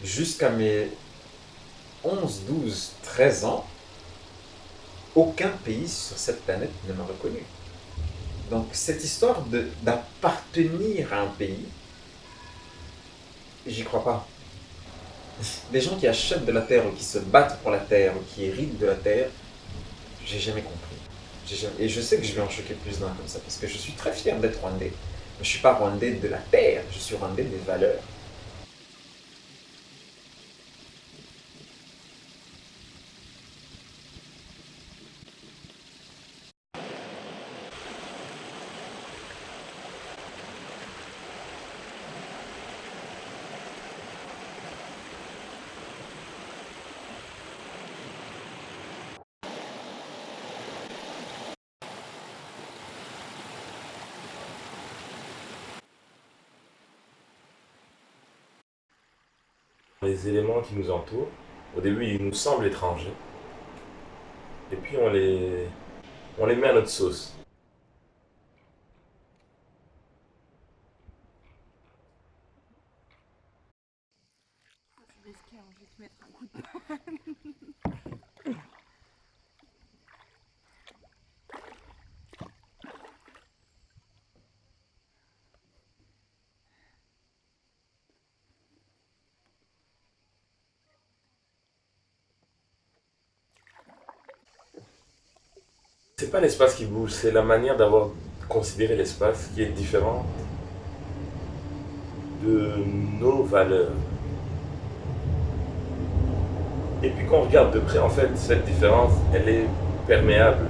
Jusqu'à mes 11, 12, 13 ans, aucun pays sur cette planète ne m'a reconnu. Donc cette histoire d'appartenir à un pays, j'y crois pas. Les gens qui achètent de la terre ou qui se battent pour la terre ou qui héritent de la terre, j'ai jamais compris. Et je sais que je vais en choquer plus d'un comme ça parce que je suis très fier d'être rwandais. Mais je suis pas rwandais de la terre, je suis rwandais des valeurs. Les éléments qui nous entourent, au début, ils nous semblent étrangers, et puis on les met à notre sauce. Je vais risquer, hein, je vais te mettre un coup de poing. C'est pas l'espace qui bouge, c'est la manière d'avoir considéré l'espace qui est différente de nos valeurs. Et puis quand on regarde de près, en fait, cette différence, elle est perméable,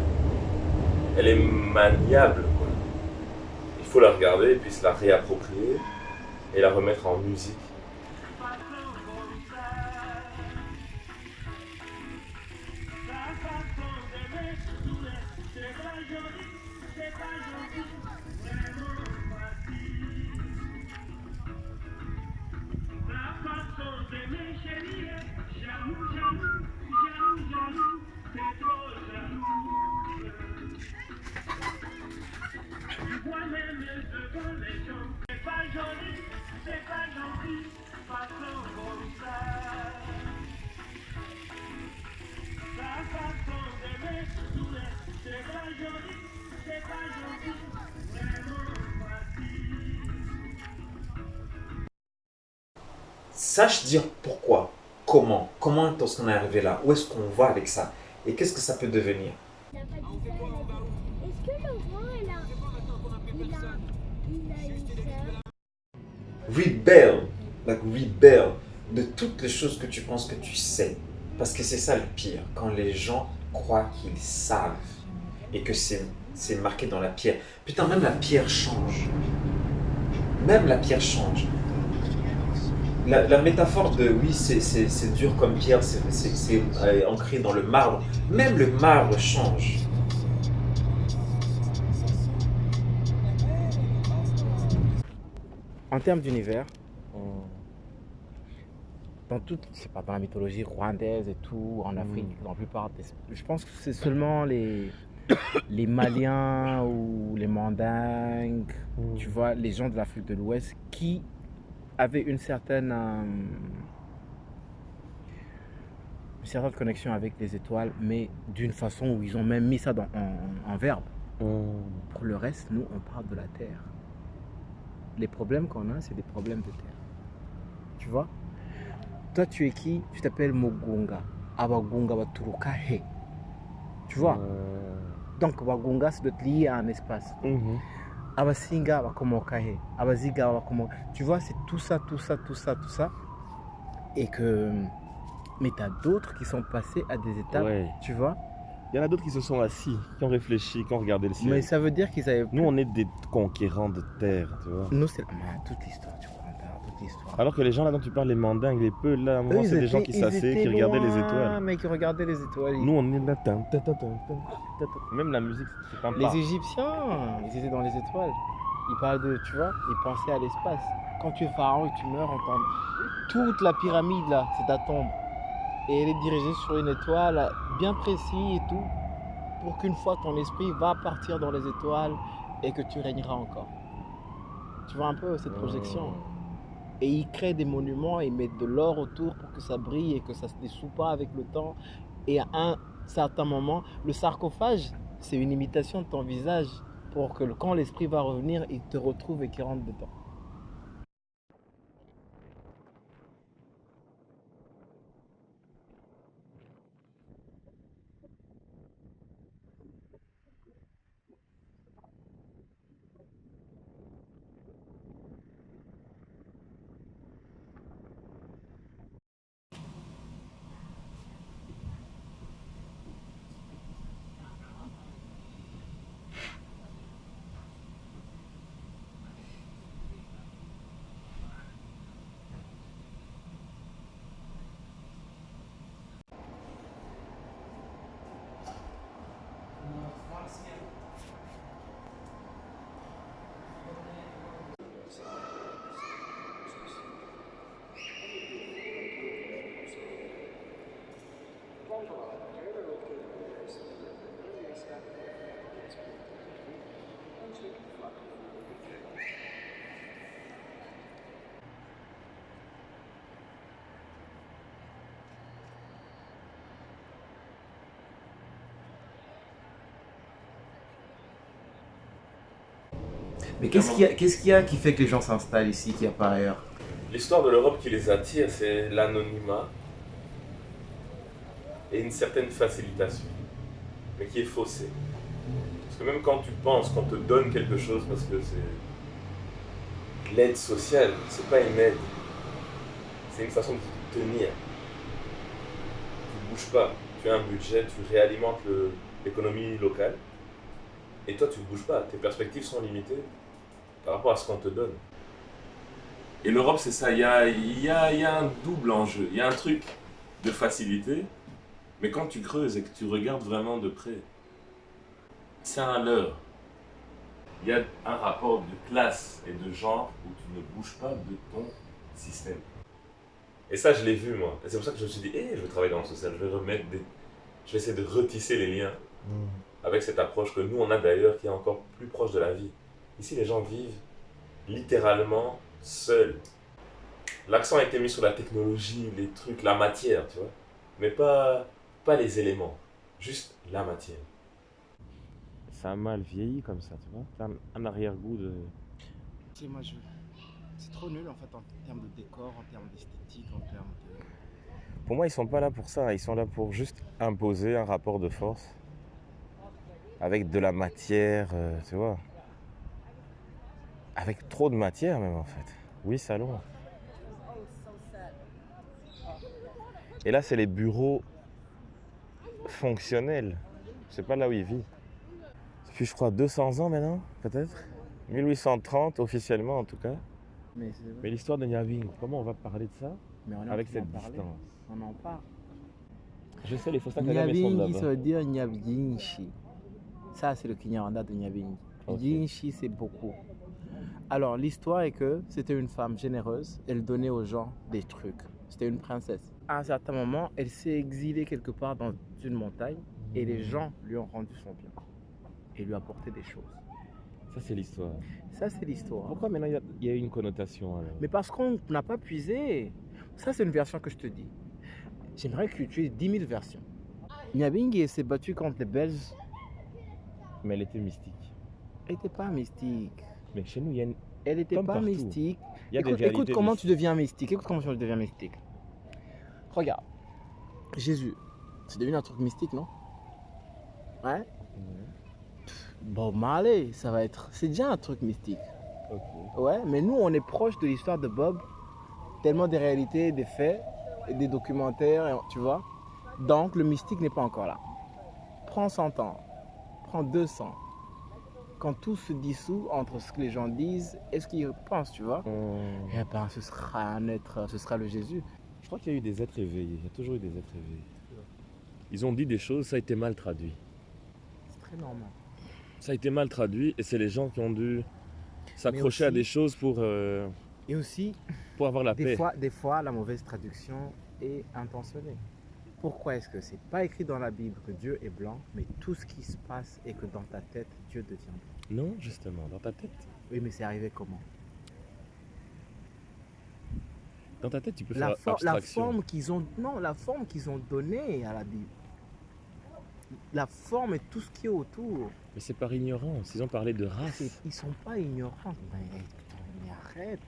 elle est maniable, quoi. Il faut la regarder et puis se la réapproprier et la remettre en musique. Sache dire pourquoi, comment est-ce qu'on est arrivé là, où est-ce qu'on va avec ça, et qu'est-ce que ça peut devenir. Il a pas dit ça, elle a dit. Est-ce que Laurent, il a une sœur? Rebelle, like rebelle, de toutes les choses que tu penses que tu sais. Parce que c'est ça le pire, quand les gens croient qu'ils savent et que c'est marqué dans la pierre. Putain, même la pierre change. Même la pierre change. La métaphore de oui, c'est dur comme pierre, c'est ancré dans le marbre. Même le marbre change. En termes d'univers, dans toute, je sais pas, dans la mythologie rwandaise et tout, en Afrique, dans la plupart des, je pense que c'est seulement les Maliens ou les Mandingues, tu vois, les gens de l'Afrique de l'Ouest qui avaient une certaine connexion avec les étoiles, mais d'une façon où ils ont même mis ça en verbe. Pour le reste, nous, on parle de la Terre. Les problèmes qu'on a, c'est des problèmes de Terre. Tu vois? Toi, tu es qui? Tu t'appelles Mogunga. Abagunga Baturuka He. Tu vois? Donc, Bagunga, ça doit être lié à un espace. Abasinga Bakomoka He. Abaziga Bakomoka. Tu vois, c'est tout ça, tout ça, tout ça, tout ça. Et que. Mais tu as d'autres qui sont passés à des étapes, Ouais. tu vois? Il y en a d'autres qui se sont assis, qui ont réfléchi, qui ont regardé le ciel. Mais ça veut dire qu'ils avaient. Nous, on est des conquérants de terre, tu vois. Nous, c'est toute l'histoire, tu vois. Toute l'histoire. Alors que les gens là dont tu parles, les mandingues, les Peuls, là, à un moment, c'est des gens qui s'asseyaient, qui regardaient les étoiles. Mais qui regardaient les étoiles. Nous, on est là. Même la musique, c'est un pas. Les Égyptiens, ils étaient dans les étoiles. Ils parlent de, tu vois, ils pensaient à l'espace. Quand tu es pharaon et tu meurs, toute la pyramide là, c'est ta tombe. Et elle est dirigée sur une étoile bien précis et tout, pour qu'une fois ton esprit va partir dans les étoiles et que tu régneras encore. Tu vois un peu cette projection. Et ils créent des monuments, ils mettent de l'or autour pour que ça brille et que ça ne se dissout pas avec le temps. Et à un certain moment, le sarcophage, c'est une imitation de ton visage pour que quand l'esprit va revenir, il te retrouve et qu'il rentre dedans. Mais qu'est-ce qu'il y a qui fait que les gens s'installent ici, qu'il n'y a pas ailleurs? L'histoire de l'Europe qui les attire, c'est l'anonymat et une certaine facilitation, mais qui est faussée. Parce que même quand tu penses qu'on te donne quelque chose, parce que c'est l'aide sociale, c'est pas une aide, c'est une façon de te tenir. Tu ne bouges pas, tu as un budget, tu réalimentes l'économie locale, et toi tu ne bouges pas, tes perspectives sont limitées par rapport à ce qu'on te donne. Et l'Europe, c'est ça, il y a un double enjeu. Il y a un truc de facilité, mais quand tu creuses et que tu regardes vraiment de près, c'est un leurre. Il y a un rapport de classe et de genre où tu ne bouges pas de ton système. Et ça, je l'ai vu, moi. Et c'est pour ça que je me suis dit, je vais travailler dans le social, je vais essayer de retisser les liens avec cette approche que nous, on a d'ailleurs, qui est encore plus proche de la vie. Ici, les gens vivent littéralement seuls. L'accent a été mis sur la technologie, les trucs, la matière, tu vois. Mais pas les éléments, juste la matière. Ça a mal vieilli comme ça, tu vois. C'est un arrière-goût de... Tu sais, moi, c'est trop nul en fait en termes de décor, en termes d'esthétique, en termes de... Pour moi, ils sont pas là pour ça. Ils sont là pour juste imposer un rapport de force. Avec de la matière, tu vois. Avec trop de matière même en fait. Oui, salon. Et là, c'est les bureaux fonctionnels. C'est pas là où ils vivent. Depuis, je crois, 200 ans maintenant, peut-être. 1830, officiellement en tout cas. Mais l'histoire de Nyabing, comment on va parler de ça avec cette distance? On en parle. Je sais, les Fossains Kagame sont Nyabingi, là-bas. ça veut dire Nyabingi. Ça, c'est le Kinyarwanda de Nyabingi. Ok. Yinchi, c'est beaucoup. Alors, l'histoire est que c'était une femme généreuse. Elle donnait aux gens des trucs. C'était une princesse. À un certain moment, elle s'est exilée quelque part dans une montagne et les gens lui ont rendu son bien et lui apporté des choses. Ça, c'est l'histoire. Ça, c'est l'histoire. Pourquoi maintenant il y a une connotation alors? Mais parce qu'on n'a pas puisé. Ça, c'est une version que je te dis. J'aimerais que tu aies 10 000 versions. Nyabingi s'est battue contre les Belges. Mais elle était mystique. Elle n'était pas mystique. Mais chez nous, il y a une... Elle n'était Comme pas partout. mystique. Il y a des Écoute réalités comment mystiques. tu deviens mystique. Écoute comment tu deviens mystique. Regarde. Jésus. C'est devenu un truc mystique, non? Ouais. Bob Marley, ça va être... C'est déjà un truc mystique. Ok. Ouais, mais nous, on est proche de l'histoire de Bob. Tellement des réalités, des faits, et des documentaires, tu vois. Donc, le mystique n'est pas encore là. Prends 100 ans. Prends 200. Quand tout se dissout entre ce que les gens disent et ce qu'ils pensent, tu vois. Eh ben, ce sera un être, ce sera le Jésus. Je crois qu'il y a eu des êtres éveillés. Il y a toujours eu des êtres éveillés. Ils ont dit des choses, ça a été mal traduit. C'est très normal. Ça a été mal traduit et c'est les gens qui ont dû s'accrocher à aussi- des choses pour Et aussi, avoir la paix. des fois, la mauvaise traduction est intentionnée. Pourquoi est-ce que c'est pas écrit dans la Bible que Dieu est blanc, mais tout ce qui se passe est que dans ta tête, Dieu devient blanc? Non, justement, dans ta tête. Oui, mais c'est arrivé comment? Dans ta tête, tu peux La, faire la abstraction. forme qu'ils ont, non, la forme qu'ils ont donnée à la Bible. La forme et tout ce qui est autour. Mais c'est par ignorance. Ils ont parlé de race. Ils sont pas ignorants. Mais arrête.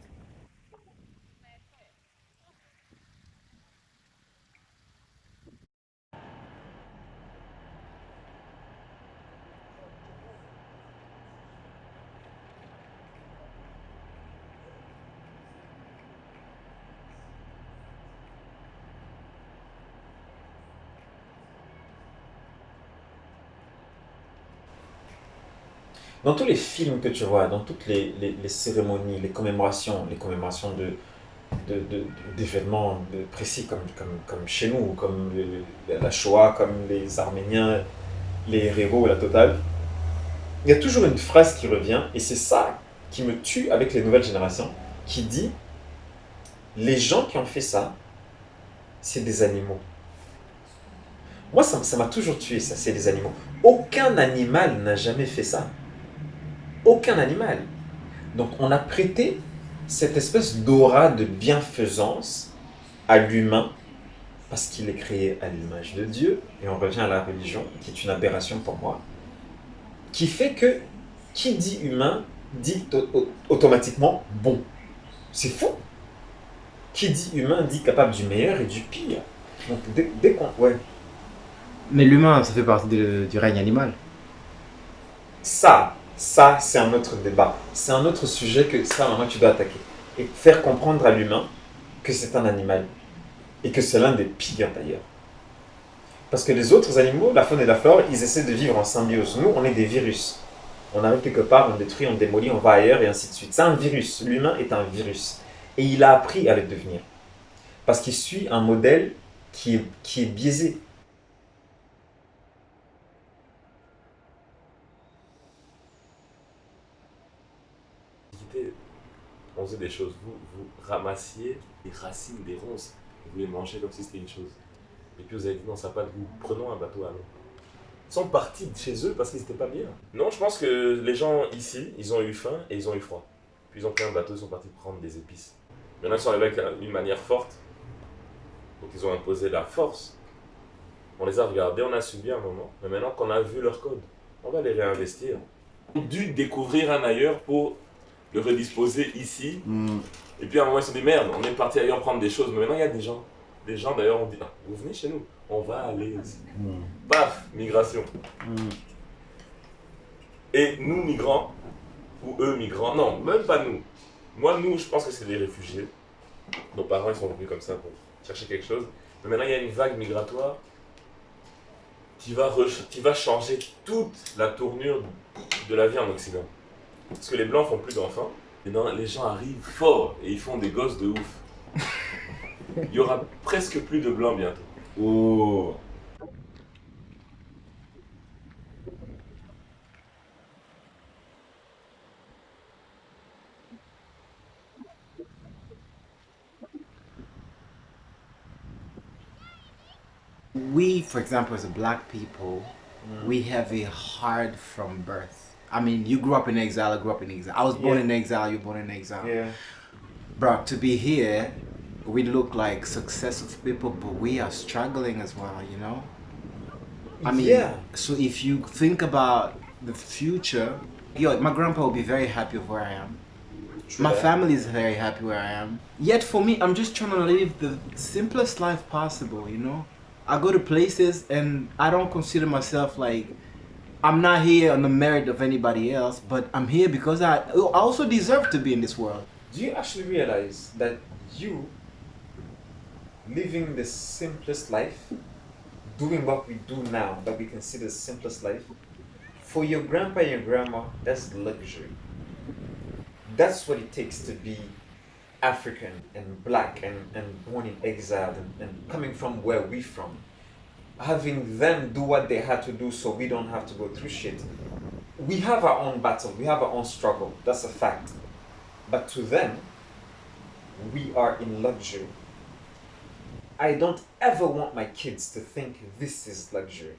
Dans tous les films que tu vois, dans toutes les cérémonies, les commémorations d'événements précis comme chez nous, comme la Shoah, comme les Arméniens, les héros, la totale, il y a toujours une phrase qui revient, et c'est ça qui me tue avec les nouvelles générations, qui dit les gens qui ont fait ça, c'est des animaux. Moi, ça m'a toujours tué, ça, c'est des animaux. Aucun animal n'a jamais fait ça. Aucun animal. Donc, on a prêté cette espèce d'aura de bienfaisance à l'humain, parce qu'il est créé à l'image de Dieu, et on revient à la religion, qui est une aberration pour moi, qui fait que qui dit humain dit automatiquement bon. C'est fou. Qui dit humain dit capable du meilleur et du pire. Donc dès qu'on... Ouais. Mais l'humain, ça fait partie du règne animal. Ça c'est un autre débat. C'est un autre sujet que ça, maintenant, tu dois attaquer. Et faire comprendre à l'humain que c'est un animal. Et que c'est l'un des pires, d'ailleurs. Parce que les autres animaux, la faune et la flore, ils essaient de vivre en symbiose. Nous, on est des virus. On arrive quelque part, on détruit, on démolit, on va ailleurs, et ainsi de suite. C'est un virus. L'humain est un virus. Et il a appris à le devenir. Parce qu'il suit un modèle qui est biaisé. On faisait des choses. Vous ramassiez les racines des ronces. Vous les mangez comme si c'était une chose. Et puis vous avez dit non, ça n'a pas de goût. Prenons un bateau à l'eau. Ils sont partis de chez eux parce qu'ils n'étaient pas bien. Non, je pense que les gens ici, ils ont eu faim et ils ont eu froid. Puis ils ont pris un bateau, ils sont partis prendre des épices. Maintenant, ils sont arrivés avec une manière forte. Donc ils ont imposé la force. On les a regardés, on a subi un moment. Mais maintenant qu'on a vu leur code, on va les réinvestir. On a dû découvrir un ailleurs pour le redisposer ici. Et puis à un moment, ils se sont dit merde, on est parti ailleurs prendre des choses. Mais maintenant, il y a des gens. Des gens d'ailleurs ont dit ah, vous venez chez nous, on va aller aussi. Paf, migration. Et nous, migrants, ou eux, migrants, non, même pas nous. Moi, nous, je pense que c'est des réfugiés. Nos parents, ils sont venus comme ça pour chercher quelque chose. Mais maintenant, il y a une vague migratoire qui va changer toute la tournure de la vie en Occident. Parce que les Blancs font plus d'enfants. Et non, les gens arrivent forts et ils font des gosses de ouf. Il y aura presque plus de Blancs bientôt. Oh. We, for example, as a black people, we have a hard from birth. I mean, you grew up in exile, I grew up in exile. I was born in exile, you were born in exile. Yeah. Bro, to be here, we look like successful people, but we are struggling as well, you know? I mean, so if you think about the future, my grandpa will be very happy with where I am. My family is very happy where I am. Yet for me, I'm just trying to live the simplest life possible, you know? I go to places and I don't consider myself like, I'm not here on the merit of anybody else, but I'm here because I also deserve to be in this world. Do you actually realize that you living the simplest life, doing what we do now, that we consider the simplest life, for your grandpa and your grandma, that's luxury. That's what it takes to be African and black and born in exile and coming from where we're from. Having them do what they had to do so we don't have to go through shit. We have our own battle, we have our own struggle, that's a fact. But to them, we are in luxury. I don't ever want my kids to think this is luxury.